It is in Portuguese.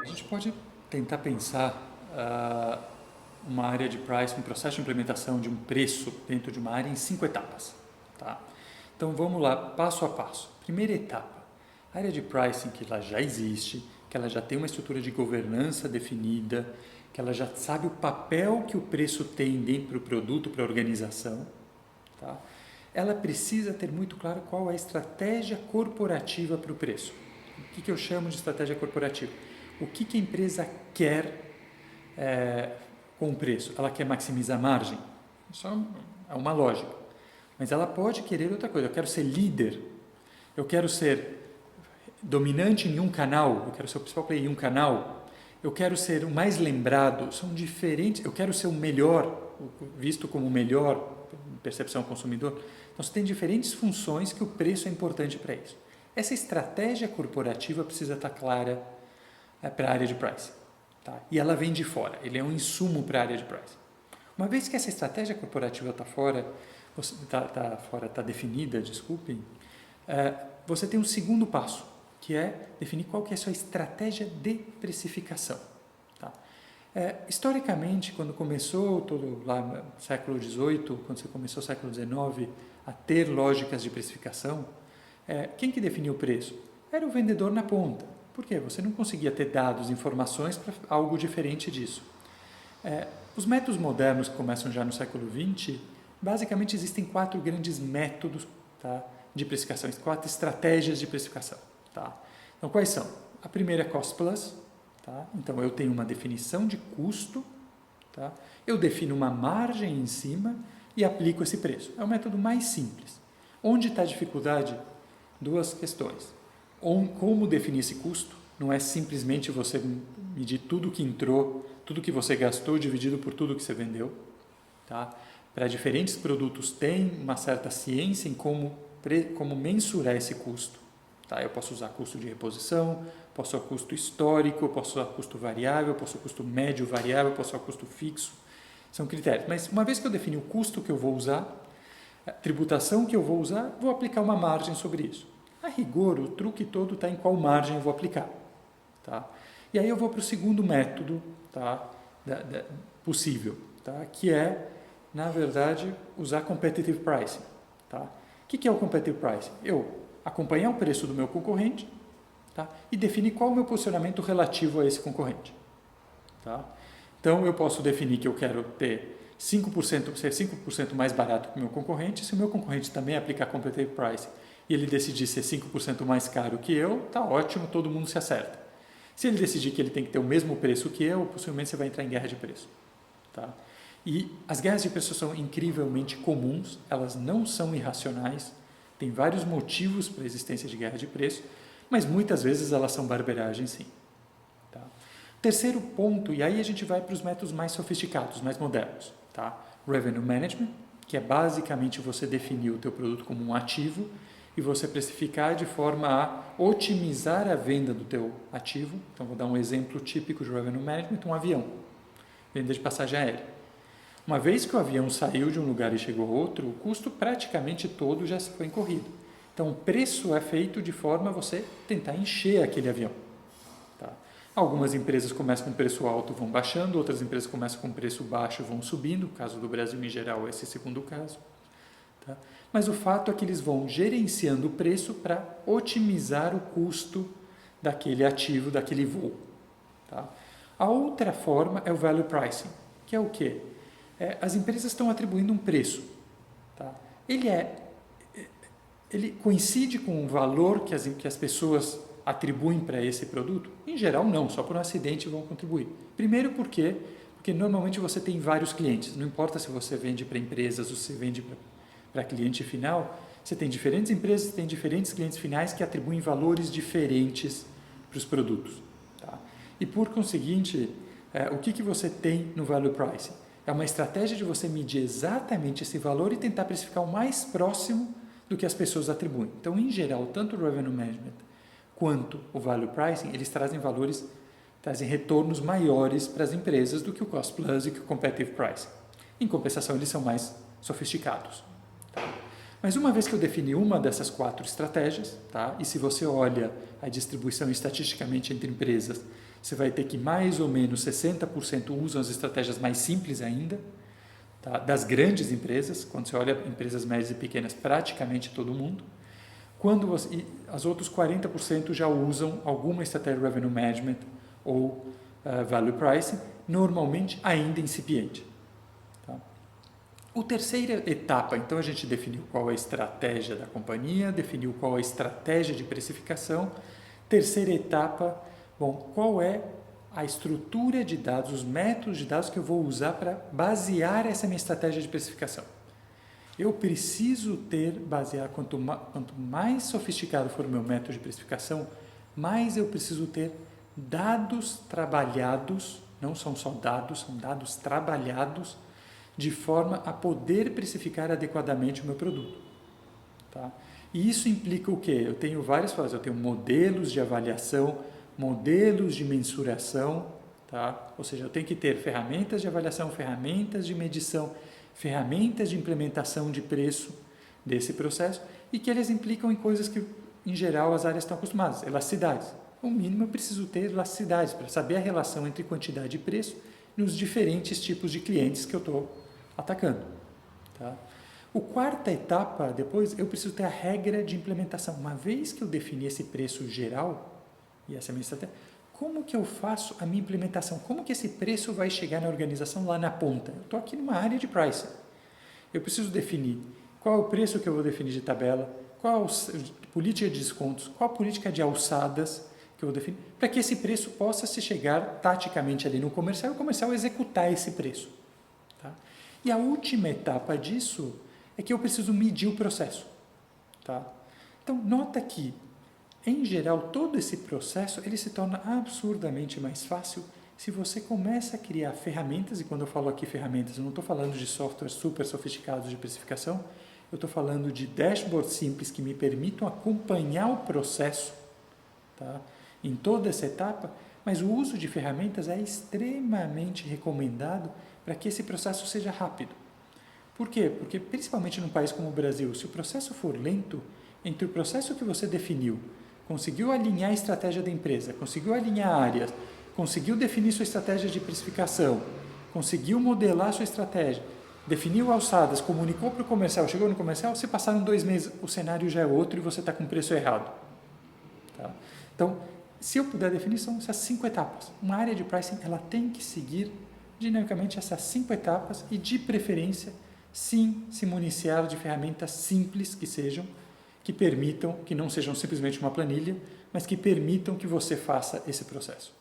A gente pode tentar pensar uma área de price, um processo de implementação de um preço dentro de uma área em 5 etapas. Tá? Então vamos lá, passo a passo. Primeira etapa, a área de pricing que ela já existe, que ela já tem uma estrutura de governança definida, que ela já sabe o papel que o preço tem dentro do produto para a organização. Tá? Ela precisa ter muito claro qual é a estratégia corporativa para o preço. O que eu chamo de estratégia corporativa? O que a empresa quer com o preço? Ela quer maximizar a margem? Isso é uma lógica. Mas ela pode querer outra coisa. Eu quero ser líder. Eu quero ser dominante em um canal. Eu quero ser o principal player em um canal. Eu quero ser o mais lembrado. São diferentes. Eu quero ser o melhor, visto como o melhor, percepção do consumidor. Então, você tem diferentes funções que o preço é importante para isso. Essa estratégia corporativa precisa estar clara para a área de pricing. Tá? E ela vem de fora, ele é um insumo para a área de pricing. Uma vez que essa estratégia corporativa está fora, está definida, desculpem, você tem um segundo passo, que é definir qual que é a sua estratégia de precificação. Tá? Historicamente, quando começou todo lá no século XVIII, quando você começou no século XIX a ter lógicas de precificação, quem que definiu o preço? Era o vendedor na ponta. Por quê? Você não conseguia ter dados, informações para algo diferente disso. Os métodos modernos que começam já no século XX, basicamente existem 4 grandes métodos, tá, de precificação, 4 estratégias de precificação. Tá? Então, quais são? A primeira é Cost Plus. Tá? Então, eu tenho uma definição de custo, tá? Eu defino uma margem em cima e aplico esse preço. É o método mais simples. Onde está a dificuldade? 2 questões. Como definir esse custo? Não é simplesmente você medir tudo que entrou, tudo que você gastou dividido por tudo que você vendeu. Tá? Para diferentes produtos tem uma certa ciência em como mensurar esse custo. Tá? Eu posso usar custo de reposição, posso usar custo histórico, posso usar custo variável, posso usar custo médio variável, posso usar custo fixo. São critérios. Mas uma vez que eu defini o custo que eu vou usar, a tributação que eu vou usar, vou aplicar uma margem sobre isso. A rigor, o truque todo está em qual margem eu vou aplicar. Tá? E aí eu vou para o segundo método, tá, possível, tá, que é, na verdade, usar competitive pricing. Tá? O que é o competitive pricing? Eu acompanhar o preço do meu concorrente, tá, e definir qual é o meu posicionamento relativo a esse concorrente. Tá? Então, eu posso definir que eu quero ter 5%, ser 5% mais barato que o meu concorrente. Se o meu concorrente também aplicar competitive pricing e ele decidir ser 5% mais caro que eu, tá ótimo, todo mundo se acerta. Se ele decidir que ele tem que ter o mesmo preço que eu, possivelmente você vai entrar em guerra de preço. Tá? E as guerras de preço são incrivelmente comuns, elas não são irracionais, tem vários motivos para a existência de guerra de preço, mas muitas vezes elas são barbeiragem, sim. Tá? Terceiro ponto, e aí a gente vai para os métodos mais sofisticados, mais modernos. Tá? Revenue Management, que é basicamente você definir o teu produto como um ativo e você precificar de forma a otimizar a venda do teu ativo. Então, vou dar um exemplo típico de Revenue Management, um avião, venda de passagem aérea. Uma vez que o avião saiu de um lugar e chegou a outro, o custo praticamente todo já foi incorrido. Então, o preço é feito de forma a você tentar encher aquele avião. Tá? Algumas empresas começam com preço alto, vão baixando, outras empresas começam com preço baixo, vão subindo. No caso do Brasil, em geral, esse é o segundo caso. Tá? Mas o fato é que eles vão gerenciando o preço para otimizar o custo daquele ativo, daquele voo. Tá? A outra forma é o Value Pricing, que é o quê? As empresas estão atribuindo um preço. Tá? Ele coincide com o valor que as pessoas atribuem para esse produto? Em geral, não, só por um acidente vão contribuir. Primeiro, porque normalmente você tem vários clientes, não importa se você vende para empresas ou se vende para cliente final, você tem diferentes empresas, tem diferentes clientes finais que atribuem valores diferentes para os produtos. Tá? E por conseguinte, o que você tem no Value Pricing? É uma estratégia de você medir exatamente esse valor e tentar precificar o mais próximo do que as pessoas atribuem. Então, em geral, tanto o Revenue Management quanto o Value Pricing, eles trazem retornos maiores para as empresas do que o Cost Plus e que o Competitive Pricing. Em compensação, eles são mais sofisticados. Tá? Mas uma vez que eu defini uma dessas 4 estratégias, tá? E se você olha a distribuição estatisticamente entre empresas, você vai ter que mais ou menos 60% usam as estratégias mais simples ainda, tá? Das grandes empresas. Quando você olha empresas médias e pequenas, praticamente todo mundo. E os outros 40% já usam alguma estratégia de revenue management ou value pricing, normalmente ainda incipiente. Tá? A terceira etapa, então a gente definiu qual é a estratégia da companhia, definiu qual é a estratégia de precificação. Terceira etapa, bom, qual é a estrutura de dados, os métodos de dados que eu vou usar para basear essa minha estratégia de precificação. Eu preciso quanto mais sofisticado for o meu método de precificação, mais eu preciso ter dados trabalhados, não são só dados, são dados trabalhados, de forma a poder precificar adequadamente o meu produto. Tá? E isso implica o quê? Eu tenho várias formas, eu tenho modelos de avaliação, modelos de mensuração, tá? Ou seja, eu tenho que ter ferramentas de avaliação, ferramentas de medição, ferramentas de implementação de preço desse processo e que eles implicam em coisas que, em geral, as áreas estão acostumadas, elasticidades. O mínimo eu preciso ter elasticidades para saber a relação entre quantidade e preço nos diferentes tipos de clientes que eu estou atacando. Tá? A quarta etapa, depois, eu preciso ter a regra de implementação. Uma vez que eu defini esse preço geral, e essa é a minha estratégia, como que eu faço a minha implementação? Como que esse preço vai chegar na organização lá na ponta? Eu estou aqui numa área de pricing. Eu preciso definir qual é o preço que eu vou definir de tabela, qual a política de descontos, qual a política de alçadas que eu vou definir, para que esse preço possa se chegar taticamente ali no comercial e o comercial executar esse preço. Tá? E a última etapa disso é que eu preciso medir o processo. Tá? Então, nota que em geral, todo esse processo ele se torna absurdamente mais fácil se você começa a criar ferramentas, e quando eu falo aqui ferramentas, eu não estou falando de softwares super sofisticados de precificação, eu estou falando de dashboards simples que me permitam acompanhar o processo, tá, em toda essa etapa, mas o uso de ferramentas é extremamente recomendado para que esse processo seja rápido. Por quê? Porque, principalmente num país como o Brasil, se o processo for lento, entre o processo que você definiu, conseguiu alinhar a estratégia da empresa, conseguiu alinhar áreas, conseguiu definir sua estratégia de precificação, conseguiu modelar sua estratégia, definiu alçadas, comunicou para o comercial, chegou no comercial, se passaram 2 meses, o cenário já é outro e você está com o preço errado. Tá? Então, se eu puder definir, são essas 5 etapas. Uma área de pricing ela tem que seguir dinamicamente essas 5 etapas e, de preferência, sim, se municiar de ferramentas simples que permitam, que não sejam simplesmente uma planilha, mas que permitam que você faça esse processo.